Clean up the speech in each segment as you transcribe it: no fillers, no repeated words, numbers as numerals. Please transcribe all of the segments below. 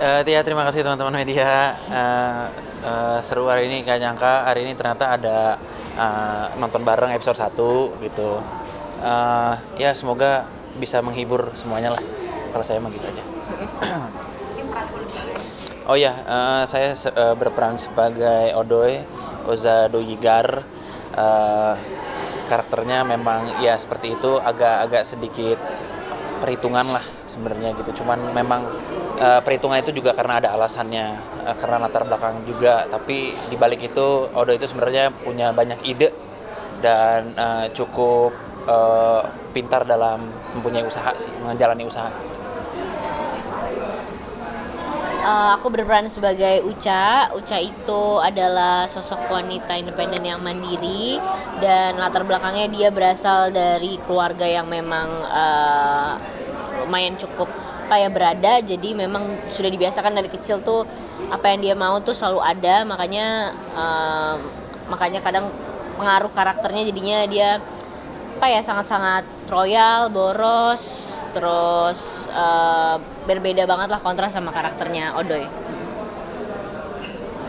Ya, terima kasih teman-teman media. Seru hari ini, gak nyangka hari ini ternyata ada nonton bareng episode 1 gitu. Ya semoga bisa menghibur semuanya lah. Kalau saya mah gitu aja. Oh ya, saya berperan sebagai Odoy, Oza Doyigar. Eh, Karakternya memang ya seperti itu, agak sedikit perhitungan lah sebenarnya gitu. Cuman memang perhitungan itu juga karena ada alasannya, karena latar belakang juga. Tapi di balik itu Odo itu sebenarnya punya banyak ide dan cukup pintar dalam mempunyai usaha sih, menjalani usaha. Aku berperan sebagai Uca. Uca itu adalah sosok wanita independen yang mandiri dan latar belakangnya dia berasal dari keluarga yang memang lumayan cukup kayak berada, jadi memang sudah dibiasakan dari kecil tuh apa yang dia mau tuh selalu ada, makanya kadang pengaruh karakternya jadinya dia apa ya sangat-sangat royal, boros, terus berbeda banget lah kontras sama karakternya Odoy.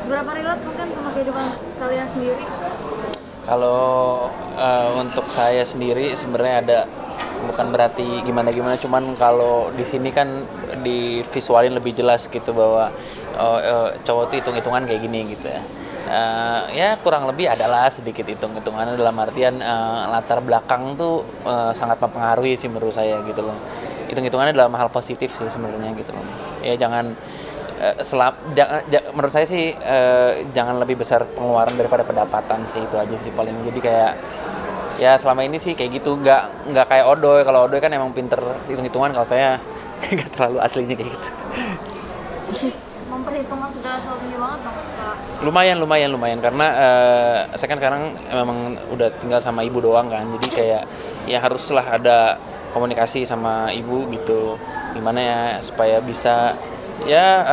Seberapa relate mungkin sama kehidupan kalian sendiri? Kalau untuk saya sendiri sebenarnya ada, bukan berarti gimana-gimana, cuman kalau di sini kan divisualin lebih jelas gitu bahwa cowok tuh hitung-hitungan kayak gini gitu ya. Ya kurang lebih adalah sedikit hitung-hitungan dalam artian latar belakang tuh sangat mempengaruhi sih menurut saya gitu loh. Hitung-hitungannya dalam hal positif sih sebenarnya gitu loh. Ya jangan menurut saya sih jangan lebih besar pengeluaran daripada pendapatan sih, itu aja sih paling. Jadi kayak ya selama ini sih kayak gitu, nggak kayak Odoy. Kalau Odoy kan emang pinter hitung-hitungan, kalau saya nggak terlalu aslinya kayak gitu. Memperhitungkan segala sesuatunya banget dong, Kak. Lumayan karena saya kan sekarang memang udah tinggal sama ibu doang kan, jadi kayak ya haruslah ada komunikasi sama ibu gitu, gimana ya supaya bisa ya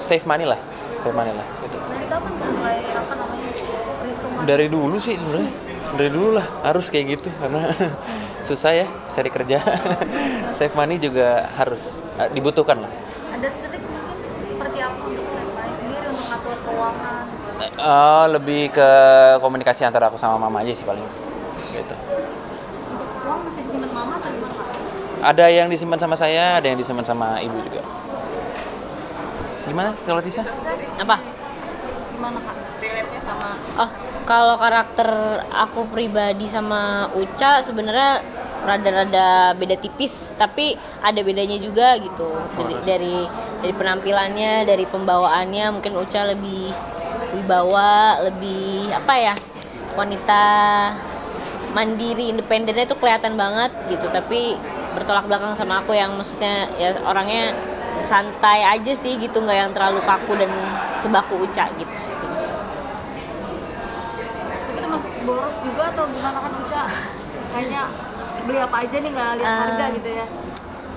save money lah gitu. Dari kapan sih mulai perhitungan? Dari dulu sih sebenarnya, dari dulu lah harus kayak gitu karena susah ya cari kerja. Save money juga harus dibutuhkan lah. Ada titik mungkin seperti apa untuk saya sendiri untuk ngatur keuangan? Lebih ke komunikasi antara aku sama mama aja sih paling gitu. Untuk uang masih disimpan mama atau gimana, Kak? Ada yang disimpan sama saya, ada yang disimpan sama ibu juga. Gimana kalau Tisa? Apa? Gimana, Kak? Relate-nya sama Oh, kalau karakter aku pribadi sama Uca sebenarnya rada-rada beda tipis, tapi ada bedanya juga gitu. Dari penampilannya, dari pembawaannya, mungkin Uca lebih wibawa, lebih apa ya? Wanita mandiri, independennya tuh kelihatan banget gitu, tapi bertolak belakang sama aku yang maksudnya ya orangnya santai aja sih gitu, nggak yang terlalu kaku dan sebaku Uca gitu sih. itu masuk boros juga atau gimana kan, Uca? Kayaknya beli apa aja nih nggak lihat harga gitu ya.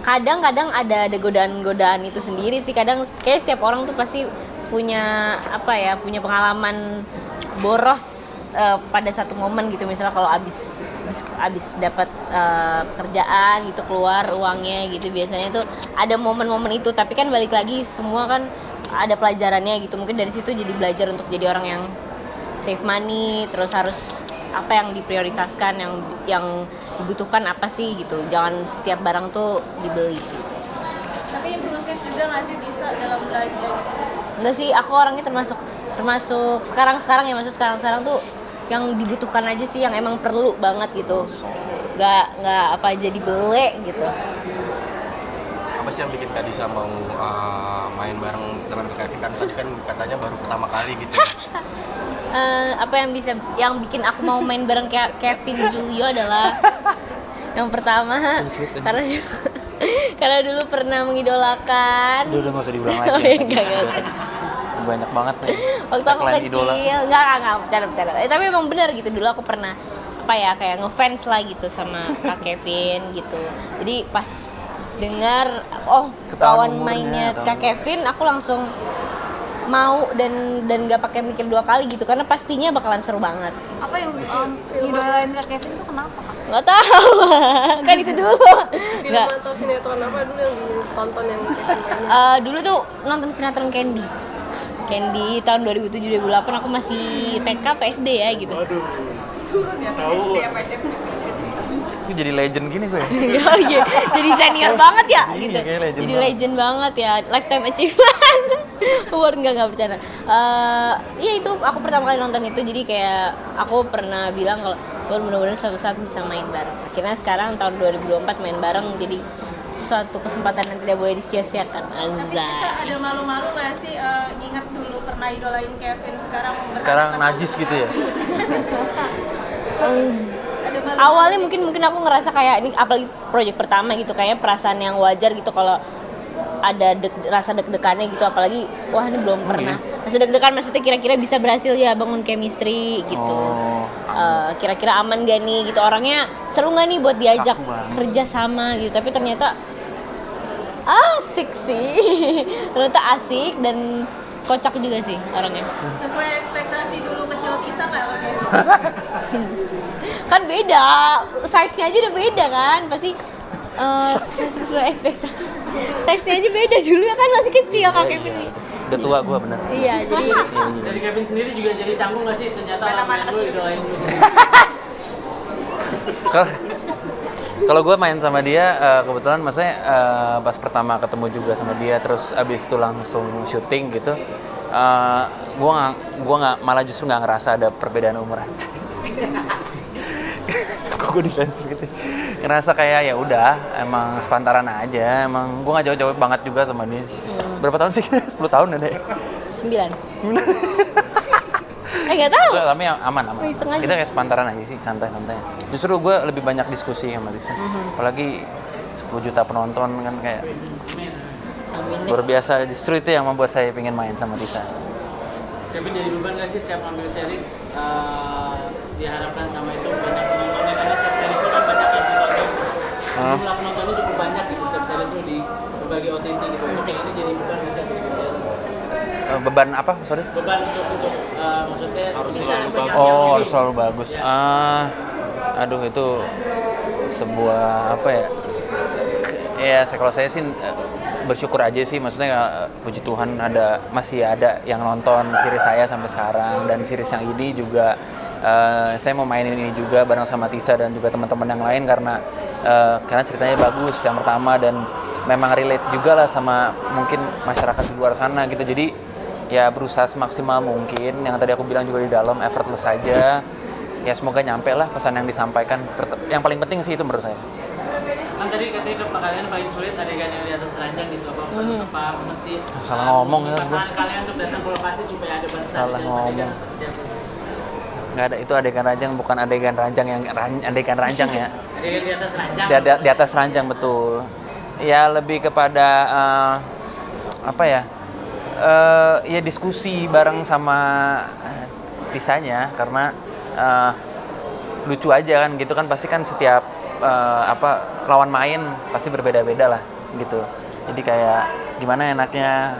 Kadang-kadang ada godaan-godaan itu sendiri sih. Kadang kayak setiap orang tuh pasti punya punya pengalaman boros pada satu momen gitu. Misalnya kalau abis dapat pekerjaan gitu, keluar uangnya gitu, biasanya tuh ada momen-momen itu. Tapi kan balik lagi semua kan ada pelajarannya gitu. Mungkin dari situ jadi belajar untuk jadi orang yang save money, terus harus apa yang diprioritaskan, yang dibutuhkan apa sih gitu. Jangan setiap barang tuh dibeli gitu. Tapi impulsif juga nggak sih bisa dalam belanja gitu? Enggak sih, aku orangnya termasuk sekarang ya, maksud sekarang tuh yang dibutuhkan aja sih, yang emang perlu banget gitu. Nggak apa aja dibeli gitu. Apa sih yang bikin Kak Disa mau main bareng dengan Kak Kevin? Kan tadi kan katanya baru pertama kali gitu. Apa yang bikin aku mau main bareng Kevin Julio adalah yang pertama karena dulu pernah mengidolakan. Udah nggak usah diulang Oh, lagi. iya, enggak. Banyak banget nih. Waktu aku Tagline kecil, idola. enggak bercanda. Tapi emang benar gitu, dulu aku pernah kayak ngefans lah gitu sama Kak Kevin gitu. Jadi pas dengar Ketahuan kawan umurnya, mainnya tahun Kak Kevin, aku langsung mau dan nggak pakai mikir 2 kali gitu karena pastinya bakalan seru banget. Apa yang idolain Kak Kevin tuh kenapa Kak? Nggak tahu kan itu dulu. Film Nggak. atau sinetron apa dulu yang ditonton yang Kevin mainin? Dulu tuh nonton sinetron Candy. Candy tahun 2007-2008 aku masih TK PSD ya gitu. Waduh. Tahu. Itu jadi legend gini gue. Oh iya, jadi senior banget ya Iya, gitu. kayak legend Jadi banget. legend banget ya, lifetime achievement. Award nggak bercanda. Iya itu aku pertama kali nonton itu jadi kayak aku pernah bilang kalau mudah-mudahan suatu saat bisa main bareng. Akhirnya sekarang tahun 2024 main bareng jadi suatu kesempatan yang tidak boleh disia-siakan. Tapi Tisa Anjay. ada malu-malu nggak sih nginget dulu pernah idolain Kevin Sekarang najis gitu ya. ada malu Awalnya mungkin aku ngerasa kayak ini apalagi proyek pertama gitu kayak perasaan yang wajar gitu kalau ada rasa deg-degannya gitu apalagi wah ini belum pernah. Rasa deg-degan maksudnya kira-kira bisa berhasil ya bangun chemistry gitu. Oh, Kira-kira aman gak nih gitu orangnya seru gak nih buat diajak Kaku banget. kerja sama gitu tapi ternyata asik sih. Ternyata asik dan kocak juga sih orangnya. sesuai ekspektasi dulu kecil Tisa nggak sama Kevin? Kan beda, size-nya aja udah beda kan pasti sesuai ekspektasi. Size-nya aja beda dulu ya kan masih kecil Kak Kevin nih. udah tua gue bener. Iya, jadi Dari Kevin sendiri juga jadi canggung nggak sih ternyata main lu idolain lu. Kalau gue main sama dia kebetulan maksudnya pas pertama ketemu juga sama dia terus abis itu langsung syuting gitu. Gue nggak malah justru nggak ngerasa ada perbedaan umur aja. Kok gue defense gitu. Ngerasa kayak ya udah emang sepantaran aja. Emang gue nggak jauh-jauh banget juga sama dia. Berapa tahun sih? 10 tahun ada ya? 9. Nggak tahu. Tapi aman. Iseng aja. Kita kayak sepantaran aja sih, santai-santai. Justru gue lebih banyak diskusi sama Tisa. Apalagi 10 juta penonton kan kayak Amin deh. luar biasa. Justru itu yang membuat saya pengen main sama Tisa. Kevin jadi beban nggak sih setiap ambil series diharapkan sama itu banyak penontonnya karena setiap series lu kan banyak yang ditonton. Jumlah penontonnya cukup banyak gitu setiap series lu di berbagai OTT gitu. Mungkin ini jadi beban nggak sih? Beban apa? Sorry? Beban untuk maksudnya Harus bisa selalu banyak bagus. Oh, harus selalu bagus. Aduh itu sebuah apa ya? Ya, kalau saya sih bersyukur aja sih. Maksudnya puji Tuhan masih ada yang nonton series saya sampai sekarang dan series yang ini juga saya mau mainin ini juga bareng sama Tisa dan juga teman-teman yang lain karena ceritanya bagus yang pertama dan memang relate juga lah sama mungkin masyarakat di luar sana gitu. Jadi ya berusaha semaksimal mungkin yang tadi aku bilang juga di dalam effortless saja ya semoga nyampe lah pesan yang disampaikan yang paling penting sih itu menurut saya. kan tadi katanya kalian paling sulit adegan yang di atas ranjang gitu apa mesti Salah ngomong ya, pasangan kalian untuk datang ke lokasi supaya ada batasan Salah dan ngomong. adegan seperti apa? Nggak ada, itu adegan ranjang bukan adegan ranjang yang adegan ranjang ya. Adegan di atas ranjang Di atas ranjang betul. Ya lebih kepada apa ya? Ya diskusi bareng sama Tisanya karena lucu aja kan gitu kan pasti kan setiap lawan main pasti berbeda-beda lah gitu. Jadi kayak gimana enaknya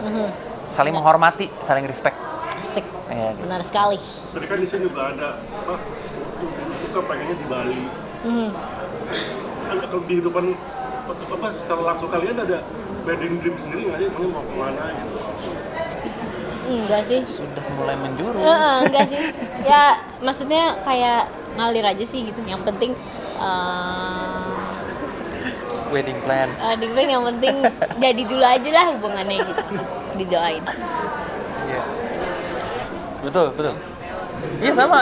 saling menghormati, saling respect. Asik. Ya, gitu. Benar sekali. Tadi kan di sini juga ada apa? Buka pengennya di Bali. Ada kalau di kehidupan apa secara langsung kalian ada wedding dream sendiri nggak sih? Emangnya mau kemana gitu? Enggak sih. Sudah mulai menjurus. Enggak sih. Ya maksudnya kayak ngalir aja sih gitu. Yang penting Wedding plan. yang penting jadi dulu aja lah hubungannya gitu. Didoain. Iya. Betul. Iya sama.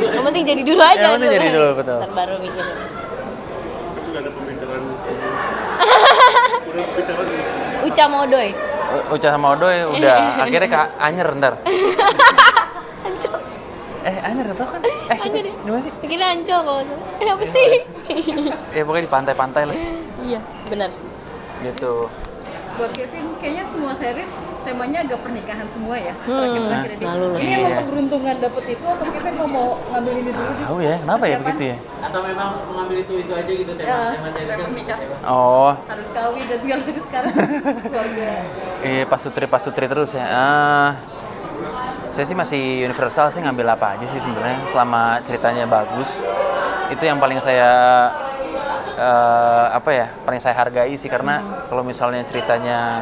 Yang penting jadi dulu aja. Yang penting jadi dulu, betul. Ntar baru mikir. Juga ada pembicaraan sini. Udah pembicaraan ini. Uca Modoy. Uca sama Odoy udah akhirnya ke Anyer ntar. Ancol. Anyer tau kan? Anyer ya? Gimana sih? Bikinnya Ancol kalau nggak salah. Apa sih? Ya pokoknya di pantai-pantai lah. Iya, benar. Gitu. Buat Kevin, kayaknya semua series temanya agak pernikahan semua ya. Nah, lulus. Ini emang Iya. keberuntungan dapet itu atau Kevin mau ngambil ini dulu? Tahu ya, kenapa ya Persiapan? begitu ya? atau memang mengambil itu aja gitu tema seriesnya tema nikah. Oh, Harus kawin dan segala itu sekarang keluarga. pasutri terus ya. Saya sih masih universal sih, ngambil apa aja sih sebenarnya selama ceritanya bagus. Itu yang paling saya paling saya hargai sih, karena kalau misalnya ceritanya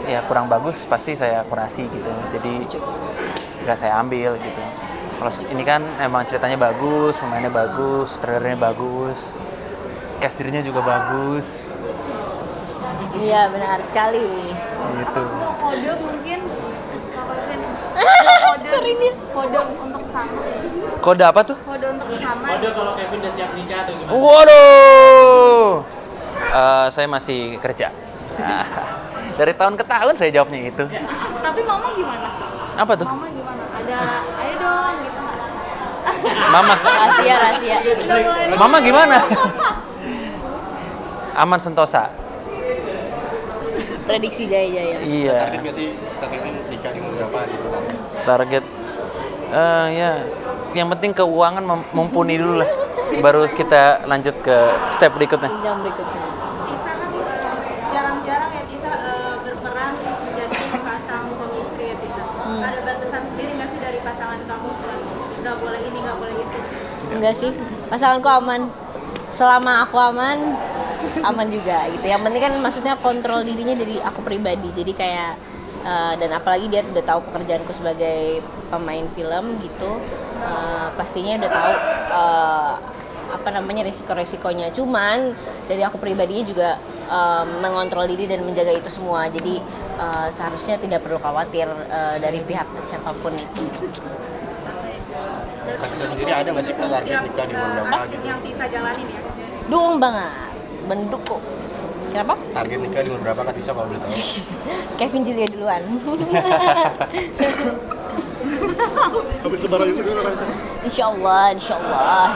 ya kurang bagus pasti saya kurasi gitu. Jadi nggak saya ambil gitu. Kalau ini kan emang ceritanya bagus, pemainnya bagus, trailernya bagus, cast dirinya juga bagus. Iya, benar sekali. Gitu. Semua kode mungkin kode untuk kesana. Kode apa tuh? Kode untuk kesana. Kode kalau Kevin udah siap nikah atau gimana? Waduh, saya masih kerja. Dari tahun ke tahun saya jawabnya itu. Tapi mama gimana? Apa tuh? Mama gimana? Ada ayo dong gitu nggak? Mama. Rahasia. Udah mulai. Mama gimana? Aman sentosa. Prediksi Jaya. Iya. Target nggak sih Kak Kevin nikah di umur berapa gitu kan? Target ya yang penting keuangan mumpuni dulu lah. Baru kita lanjut ke step berikutnya. Jam berikutnya. Tisa kan jarang-jarang ya Tisa berperan menjadi pasang suami istri ya Tisa. Ada batasan sendiri nggak sih dari pasangan kamu? Nggak boleh ini, nggak boleh itu. Enggak sih, pasanganku aman. Selama aku aman juga gitu. Yang penting kan maksudnya kontrol dirinya dari aku pribadi. Jadi kayak dan apalagi dia udah tahu pekerjaanku sebagai pemain film gitu. Pastinya udah tahu resiko-resikonya. Cuman dari aku pribadinya juga mengontrol diri dan menjaga itu semua. Jadi seharusnya tidak perlu khawatir dari pihak siapapun itu. Kak Tisa sendiri ada nggak sih target nikah di umur berapa gitu? Yang Tisa jalanin ya. Dong banget, bentukku. Kenapa? Target nikah di umur berapa Kak Tisa kalau boleh tahu? Kevin Julia duluan. Habis lebaran itu dia rasa. Insya Allah,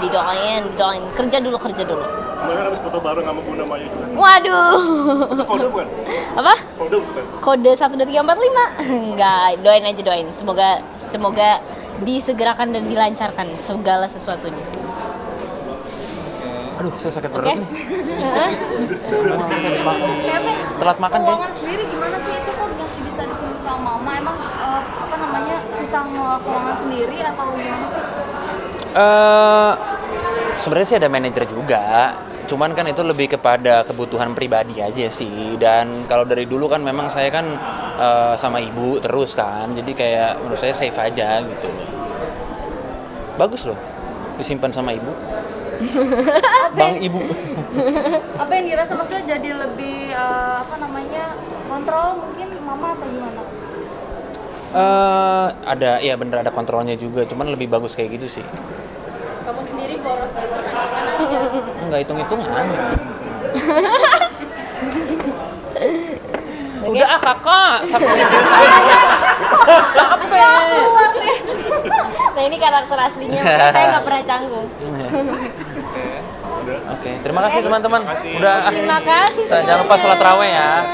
didoain. Kerja dulu. Kemarin habis foto bareng sama Bunda Maya juga. Waduh. Itu kode bukan? Apa? Kode bukan? Kode 12345. Enggak, doain. Semoga disegerakan dan dilancarkan segala sesuatunya. Aduh, saya sakit perut Oke. nih. Habis makan. Kevin, Telat makan deh. keuangan sendiri gimana sih itu kok masih bisa disentuh sama mama? Emang susah ngelola keuangan sendiri atau gimana sih? Sebenarnya sih ada manajer juga, cuman kan itu lebih kepada kebutuhan pribadi aja sih. Dan kalau dari dulu kan memang saya kan sama ibu terus kan, jadi kayak menurut saya safe aja gitu. Bagus loh, disimpan sama ibu. Bang ibu. Apa yang dirasa maksudnya jadi lebih kontrol mungkin mama atau gimana? Ada kontrolnya juga, cuman lebih bagus kayak gitu sih. Kamu sendiri boros gitu kan? Enggak hitung-hitungan. Udah kakak, capek. Nah ini karakter aslinya, saya nggak pernah canggung. Oke, terima kasih teman-teman. Udah, Terima kasih. jangan lupa sholat raweh ya.